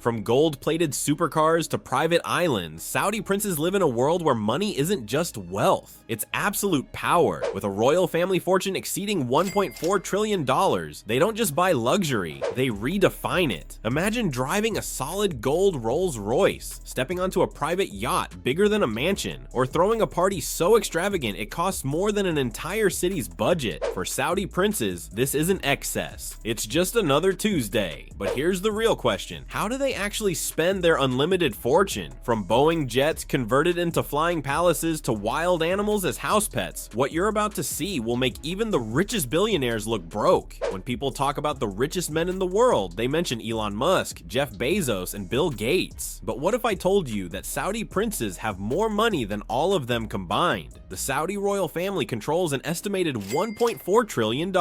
From gold-plated supercars to private islands, Saudi princes live in a world where money isn't just wealth, it's absolute power. With a royal family fortune exceeding $1.4 trillion, they don't just buy luxury, they redefine it. Imagine driving a solid gold Rolls-Royce, stepping onto a private yacht bigger than a mansion, or throwing a party so extravagant it costs more than an entire city's budget. For Saudi princes, this isn't excess, it's just another Tuesday. But here's the real question: how do they actually spend their unlimited fortune? From Boeing jets converted into flying palaces to wild animals as house pets, what you're about to see will make even the richest billionaires look broke. When people talk about the richest men in the world, they mention Elon Musk, Jeff Bezos, and Bill Gates. But what if I told you that Saudi princes have more money than all of them combined? The Saudi royal family controls an estimated $1.4 trillion,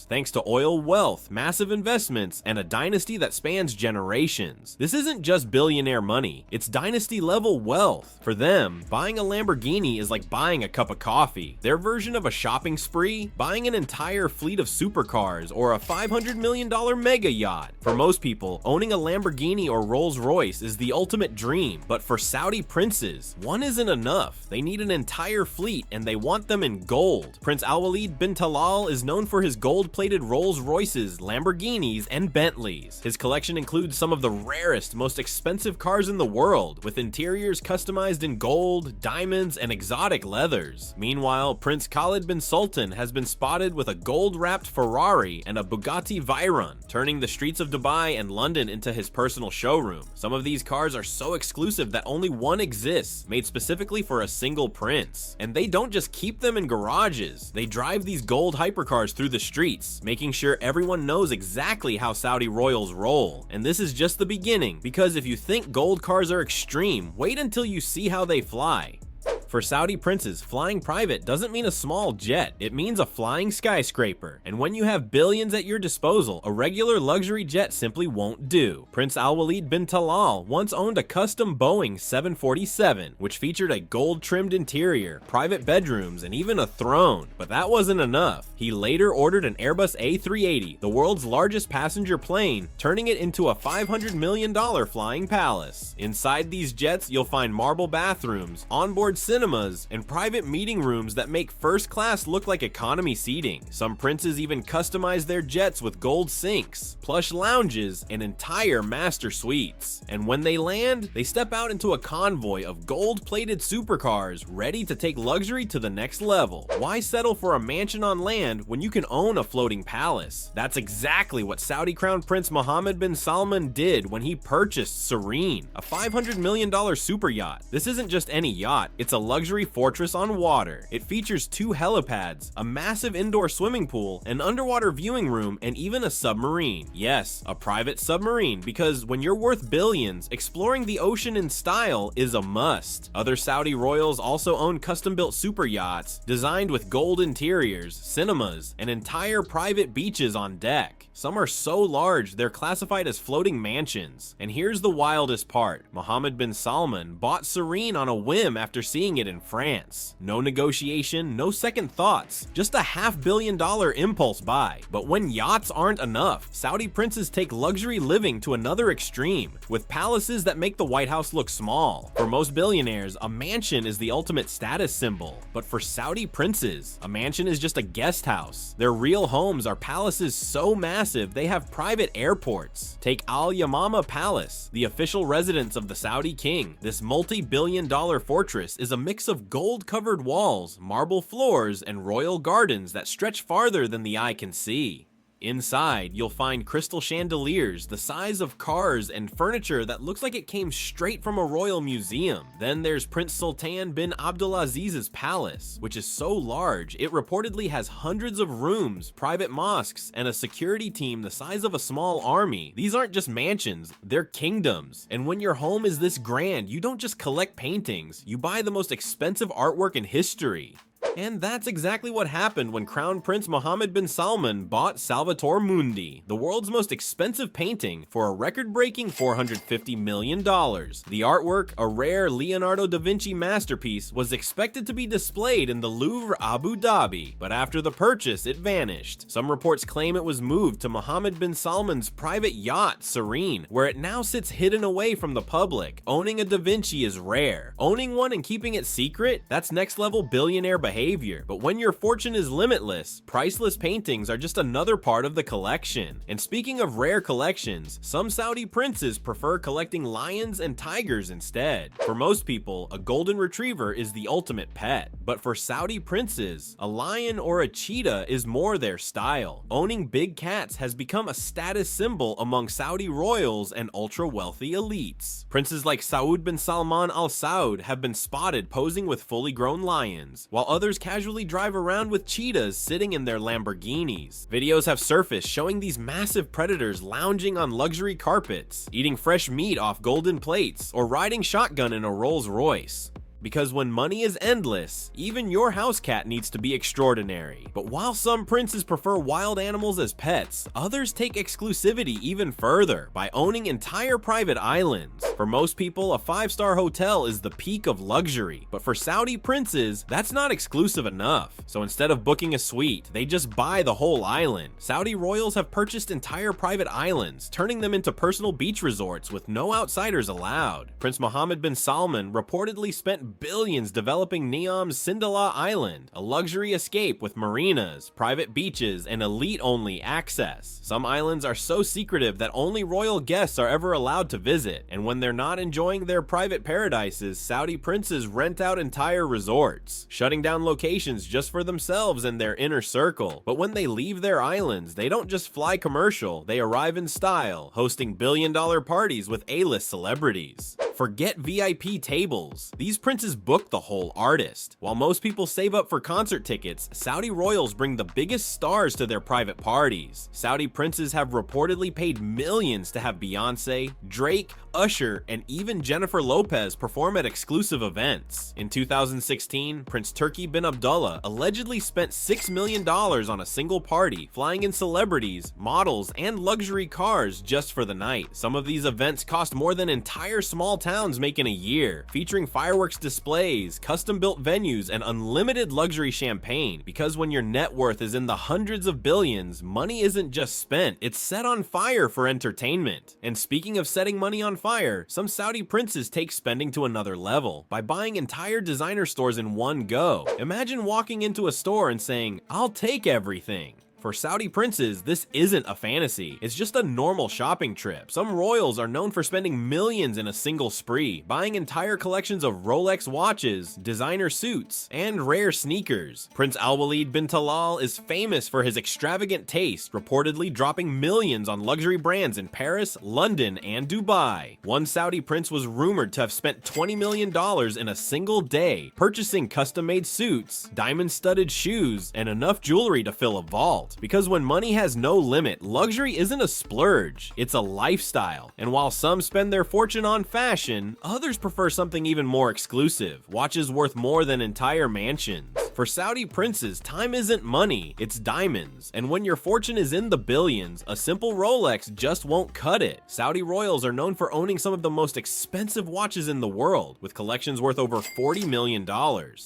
thanks to oil wealth, massive investments, and a dynasty that spans generations. This isn't just billionaire money, it's dynasty-level wealth. For them, buying a Lamborghini is like buying a cup of coffee. Their version of a shopping spree, buying an entire fleet of supercars or a $500 million mega yacht. For most people, owning a Lamborghini or Rolls-Royce is the ultimate dream, but for Saudi princes, one isn't enough. They need an entire fleet, and they want them in gold. Prince Al-Walid bin Talal is known for his gold-plated Rolls-Royces, Lamborghinis, and Bentleys. His collection includes some of the rarest, most expensive cars in the world, with interiors customized in gold, diamonds, and exotic leathers. Meanwhile, Prince Khalid bin Sultan has been spotted with a gold-wrapped Ferrari and a Bugatti Veyron, turning the streets of Dubai and London into his personal showroom. Some of these cars are so exclusive that only one exists, made specifically for a single prince. And they don't just keep them in garages, they drive these gold hypercars through the streets, making sure everyone knows exactly how Saudi royals roll. And this is just the beginning, because if you think gold cars are extreme, wait until you see how they fly. For Saudi princes, flying private doesn't mean a small jet, it means a flying skyscraper. And when you have billions at your disposal, a regular luxury jet simply won't do. Prince Al-Walid bin Talal once owned a custom Boeing 747, which featured a gold-trimmed interior, private bedrooms, and even a throne. But that wasn't enough. He later ordered an Airbus A380, the world's largest passenger plane, turning it into a $500 million flying palace. Inside these jets, you'll find marble bathrooms, onboard cinemas, and private meeting rooms that make first class look like economy seating. Some princes even customize their jets with gold sinks, plush lounges, and entire master suites. And when they land, they step out into a convoy of gold-plated supercars ready to take luxury to the next level. Why settle for a mansion on land when you can own a floating palace? That's exactly what Saudi Crown Prince Mohammed bin Salman did when he purchased Serene, a $500 million super yacht. This isn't just any yacht, it's a luxury fortress on water. It features 2 helipads, a massive indoor swimming pool, an underwater viewing room, and even a submarine. Yes, a private submarine, because when you're worth billions, exploring the ocean in style is a must. Other Saudi royals also own custom-built super yachts, designed with gold interiors, cinemas, and entire private beaches on deck. Some are so large, they're classified as floating mansions. And here's the wildest part. Mohammed bin Salman bought Serene on a whim after seeing it in France. No negotiation, no second thoughts, just a $500 million impulse buy. But when yachts aren't enough, Saudi princes take luxury living to another extreme, with palaces that make the White House look small. For most billionaires, a mansion is the ultimate status symbol. But for Saudi princes, a mansion is just a guest house. Their real homes are palaces so massive they have private airports. Take Al Yamama Palace, the official residence of the Saudi king. This multi-billion-dollar fortress is a mix of gold-covered walls, marble floors, and royal gardens that stretch farther than the eye can see. Inside, you'll find crystal chandeliers the size of cars and furniture that looks like it came straight from a royal museum. Then there's Prince Sultan bin Abdulaziz's palace, which is so large it reportedly has hundreds of rooms, private mosques, and a security team the size of a small army. These aren't just mansions, they're kingdoms. And when your home is this grand, you don't just collect paintings, you buy the most expensive artwork in history. And that's exactly what happened when Crown Prince Mohammed bin Salman bought Salvator Mundi, the world's most expensive painting, for a record-breaking $450 million. The artwork, a rare Leonardo da Vinci masterpiece, was expected to be displayed in the Louvre, Abu Dhabi, but after the purchase, it vanished. Some reports claim it was moved to Mohammed bin Salman's private yacht, Serene, where it now sits hidden away from the public. Owning a Da Vinci is rare. Owning one and keeping it secret? That's next-level billionaire behavior. But when your fortune is limitless, priceless paintings are just another part of the collection. And speaking of rare collections, some Saudi princes prefer collecting lions and tigers instead. For most people, a golden retriever is the ultimate pet. But for Saudi princes, a lion or a cheetah is more their style. Owning big cats has become a status symbol among Saudi royals and ultra-wealthy elites. Princes like Saud bin Salman Al Saud have been spotted posing with fully grown lions, while others casually drive around with cheetahs sitting in their Lamborghinis. Videos have surfaced showing these massive predators lounging on luxury carpets, eating fresh meat off golden plates, or riding shotgun in a Rolls-Royce. Because when money is endless, even your house cat needs to be extraordinary. But while some princes prefer wild animals as pets, others take exclusivity even further by owning entire private islands. For most people, a 5-star hotel is the peak of luxury, but for Saudi princes, that's not exclusive enough. So instead of booking a suite, they just buy the whole island. Saudi royals have purchased entire private islands, turning them into personal beach resorts with no outsiders allowed. Prince Mohammed bin Salman reportedly spent billions developing Neom's Sindalah Island, a luxury escape with marinas, private beaches, and elite-only access. Some islands are so secretive that only royal guests are ever allowed to visit, and when they're not enjoying their private paradises, Saudi princes rent out entire resorts, shutting down locations just for themselves and their inner circle. But when they leave their islands, they don't just fly commercial, they arrive in style, hosting billion-dollar parties with A-list celebrities. Forget VIP tables. These princes book the whole artist. While most people save up for concert tickets, Saudi royals bring the biggest stars to their private parties. Saudi princes have reportedly paid millions to have Beyonce, Drake, Usher, and even Jennifer Lopez perform at exclusive events. In 2016, Prince Turki bin Abdullah allegedly spent $6 million on a single party, flying in celebrities, models, and luxury cars just for the night. Some of these events cost more than entire small towns make in a year, featuring fireworks displays, custom-built venues, and unlimited luxury champagne. Because when your net worth is in the hundreds of billions, money isn't just spent, it's set on fire for entertainment. And speaking of setting money on fire, some Saudi princes take spending to another level by buying entire designer stores in one go. Imagine walking into a store and saying, "I'll take everything." For Saudi princes, this isn't a fantasy, it's just a normal shopping trip. Some royals are known for spending millions in a single spree, buying entire collections of Rolex watches, designer suits, and rare sneakers. Prince Al-Walid bin Talal is famous for his extravagant taste, reportedly dropping millions on luxury brands in Paris, London, and Dubai. One Saudi prince was rumored to have spent $20 million in a single day, purchasing custom-made suits, diamond-studded shoes, and enough jewelry to fill a vault. Because when money has no limit, luxury isn't a splurge, it's a lifestyle. And while some spend their fortune on fashion, others prefer something even more exclusive, watches worth more than entire mansions. For Saudi princes, time isn't money, it's diamonds. And when your fortune is in the billions, a simple Rolex just won't cut it. Saudi royals are known for owning some of the most expensive watches in the world, with collections worth over $40 million.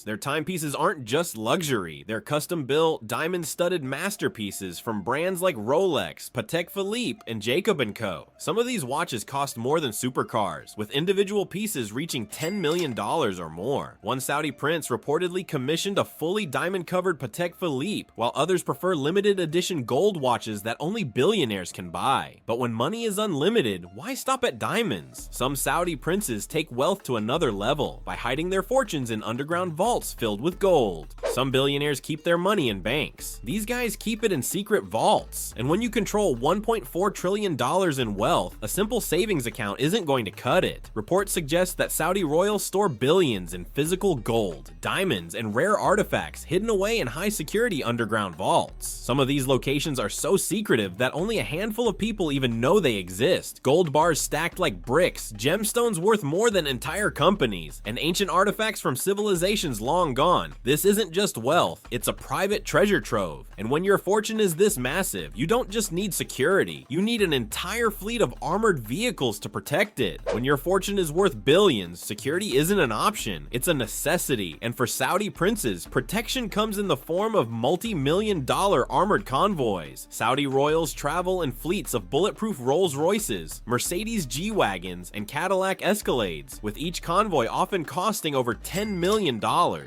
Their timepieces aren't just luxury, they're custom-built, diamond-studded masterpieces from brands like Rolex, Patek Philippe, and Jacob & Co. Some of these watches cost more than supercars, with individual pieces reaching $10 million or more. One Saudi prince reportedly commissioned a fully diamond-covered Patek Philippe, while others prefer limited edition gold watches that only billionaires can buy. But when money is unlimited, why stop at diamonds? Some Saudi princes take wealth to another level by hiding their fortunes in underground vaults filled with gold. Some billionaires keep their money in banks. These guys keep it in secret vaults. And when you control $1.4 trillion in wealth, a simple savings account isn't going to cut it. Reports suggest that Saudi royals store billions in physical gold, diamonds, and rare artifacts artifacts hidden away in high-security underground vaults. Some of these locations are so secretive that only a handful of people even know they exist. Gold bars stacked like bricks, gemstones worth more than entire companies, and ancient artifacts from civilizations long gone. This isn't just wealth, it's a private treasure trove. And when your fortune is this massive, you don't just need security, you need an entire fleet of armored vehicles to protect it. When your fortune is worth billions, security isn't an option, it's a necessity. And for Saudi princes, protection comes in the form of multi-million-dollar armored convoys. Saudi royals travel in fleets of bulletproof Rolls-Royces, Mercedes G-Wagons, and Cadillac Escalades, with each convoy often costing over $10 million.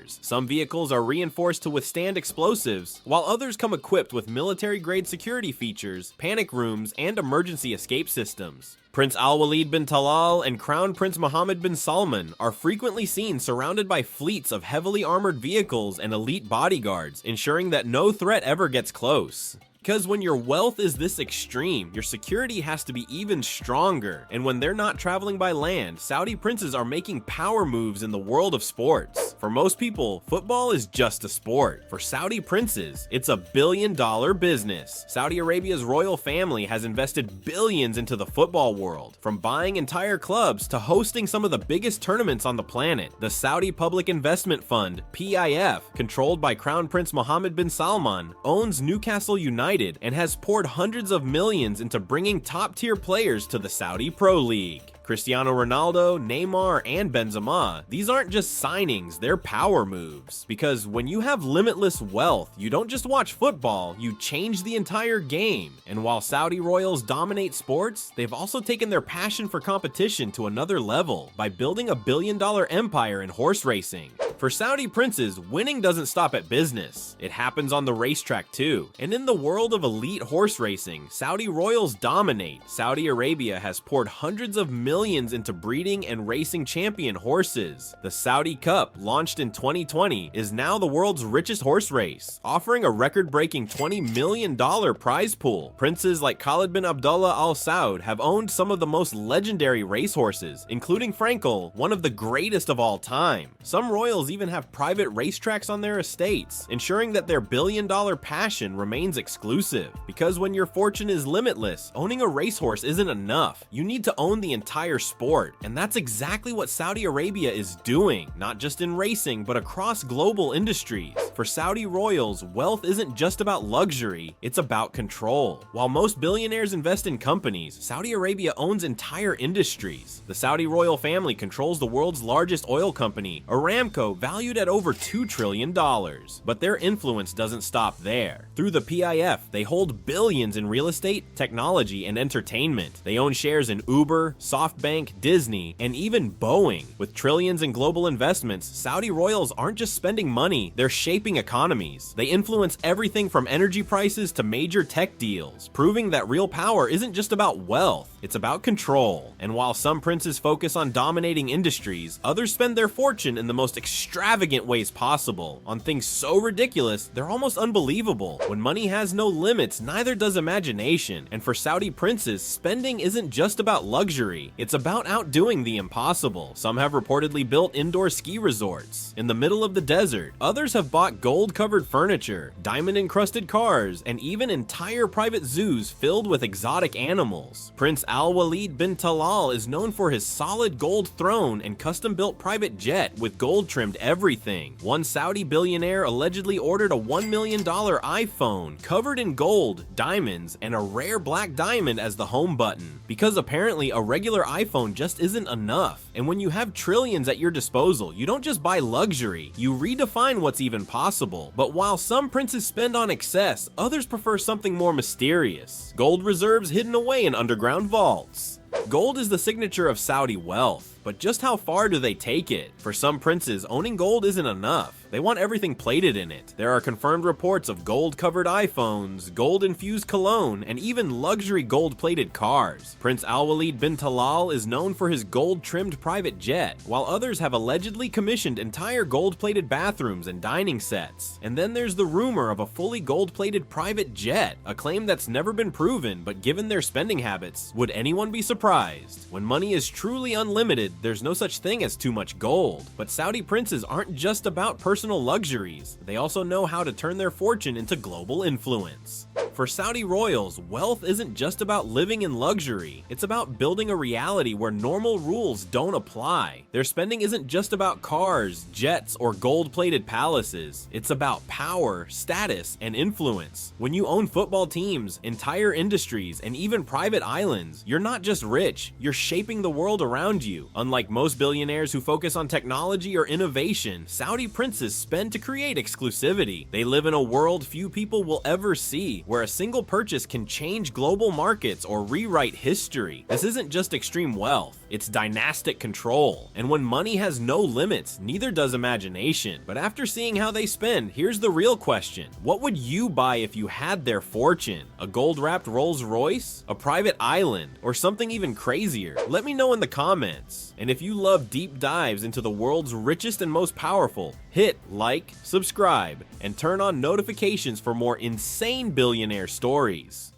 Some vehicles are reinforced to withstand explosives, while others come equipped with military-grade security features, panic rooms, and emergency escape systems. Prince Al-Walid bin Talal and Crown Prince Mohammed bin Salman are frequently seen surrounded by fleets of heavily armored vehicles and elite bodyguards, ensuring that no threat ever gets close. Because when your wealth is this extreme, your security has to be even stronger. And when they're not traveling by land, Saudi princes are making power moves in the world of sports. For most people, football is just a sport. For Saudi princes, it's a billion-dollar business. Saudi Arabia's royal family has invested billions into the football world, from buying entire clubs to hosting some of the biggest tournaments on the planet. The Saudi Public Investment Fund, PIF, controlled by Crown Prince Mohammed bin Salman, owns Newcastle United and has poured hundreds of millions into bringing top-tier players to the Saudi Pro League. Cristiano Ronaldo, Neymar, and Benzema, these aren't just signings, they're power moves. Because when you have limitless wealth, you don't just watch football, you change the entire game. And while Saudi royals dominate sports, they've also taken their passion for competition to another level by building a billion-dollar empire in horse racing. For Saudi princes, winning doesn't stop at business. It happens on the racetrack too. And in the world of elite horse racing, Saudi royals dominate. Saudi Arabia has poured hundreds of millions into breeding and racing champion horses. The Saudi Cup, launched in 2020, is now the world's richest horse race, offering a record-breaking $20 million prize pool. Princes like Khalid bin Abdullah Al Saud have owned some of the most legendary racehorses, including Frankel, one of the greatest of all time. Some royals even have private racetracks on their estates, ensuring that their billion-dollar passion remains exclusive. Because when your fortune is limitless, owning a racehorse isn't enough. You need to own the entire sport, and that's exactly what Saudi Arabia is doing, not just in racing, but across global industries. For Saudi royals, wealth isn't just about luxury, it's about control. While most billionaires invest in companies, Saudi Arabia owns entire industries. The Saudi royal family controls the world's largest oil company, Aramco, valued at over $2 trillion. But their influence doesn't stop there. Through the PIF, they hold billions in real estate, technology, and entertainment. They own shares in Uber, SoftBank, Disney, and even Boeing. With trillions in global investments, Saudi royals aren't just spending money, they're shaping economies. They influence everything from energy prices to major tech deals, proving that real power isn't just about wealth, it's about control. And while some princes focus on dominating industries, others spend their fortune in the most extravagant ways possible, on things so ridiculous, they're almost unbelievable. When money has no limits, neither does imagination. And for Saudi princes, spending isn't just about luxury, it's about outdoing the impossible. Some have reportedly built indoor ski resorts in the middle of the desert. Others have bought gold-covered furniture, diamond-encrusted cars, and even entire private zoos filled with exotic animals. Prince Al-Walid bin Talal is known for his solid gold throne and custom-built private jet with gold-trimmed everything. One Saudi billionaire allegedly ordered a $1 million iPhone covered in gold, diamonds, and a rare black diamond as the home button, because apparently a regular iPhone just isn't enough. And when you have trillions at your disposal, you don't just buy luxury, you redefine what's even possible. But while some princes spend on excess, others prefer something more mysterious. Gold reserves hidden away in underground vaults. Gold is the signature of Saudi wealth, but just how far do they take it? For some princes, owning gold isn't enough. They want everything plated in it. There are confirmed reports of gold-covered iPhones, gold-infused cologne, and even luxury gold-plated cars. Prince Al-Walid bin Talal is known for his gold-trimmed private jet, while others have allegedly commissioned entire gold-plated bathrooms and dining sets. And then there's the rumor of a fully gold-plated private jet, a claim that's never been proven, but given their spending habits, would anyone be surprised surprised. When money is truly unlimited, there's no such thing as too much gold. But Saudi princes aren't just about personal luxuries, they also know how to turn their fortune into global influence. For Saudi royals, wealth isn't just about living in luxury, it's about building a reality where normal rules don't apply. Their spending isn't just about cars, jets, or gold-plated palaces, it's about power, status, and influence. When you own football teams, entire industries, and even private islands, you're not just rich, you're shaping the world around you. Unlike most billionaires who focus on technology or innovation, Saudi princes spend to create exclusivity. They live in a world few people will ever see, where a single purchase can change global markets or rewrite history. This isn't just extreme wealth, it's dynastic control. And when money has no limits, neither does imagination. But after seeing how they spend, here's the real question. What would you buy if you had their fortune? A gold-wrapped Rolls-Royce? A private island? Or something even crazier? Let me know in the comments. And if you love deep dives into the world's richest and most powerful, hit like, subscribe, and turn on notifications for more insane billionaire stories.